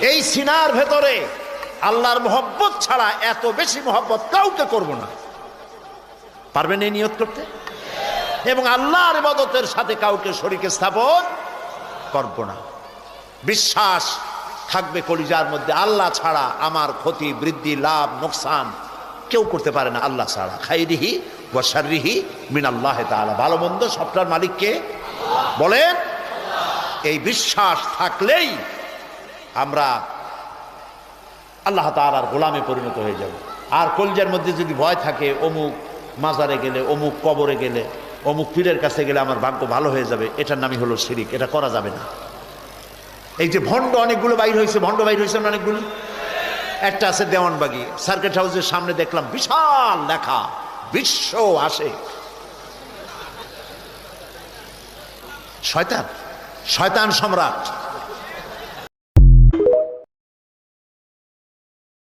এই সিনার ভেতরে আল্লাহর মহব্বত ছাড়া এত বেশি মহব্বত কাউকে করব না। পারবেন এই নিয়ত করতে? এবং আল্লাহর ইবাদতের সাথে কাউকে শরীকে স্থাপন করব না। বিশ্বাস থাকবে কলিজার মধ্যে, আল্লাহ ছাড়া আমার ক্ষতি বৃদ্ধি লাভ নোকসান কেউ করতে পারে না আল্লাহ ছাড়া। খাইরিহি ওয়া শাররিহি মিনাল্লাহি তাআলা, ভালো মন্দ সবটার মালিক কে বলেন? এই বিশ্বাস থাকলেই আমরা আল্লাহ তাআলার গোলামে পরিণত হয়ে যাব। আর কলিজার মধ্যে যদি ভয় থাকে অমুক মাজারে গেলে, অমুক কবরে গেলে, অমুক পীরের কাছে গেলে আমার ভাগ্য ভালো হয়ে যাবে, এটার নামই হলো শিরিক। এটা করা যাবে না। এই যে ভণ্ড অনেকগুলো বাইর হয়েছে, ভণ্ড বাইর হয়েছে অনেকগুলো। একটা আছে দেওয়ানবাগি, সার্কিট হাউসের সামনে দেখলাম বিশাল লেখা, বিশ্ব আসে। শয়তান, শয়তান সম্রাট।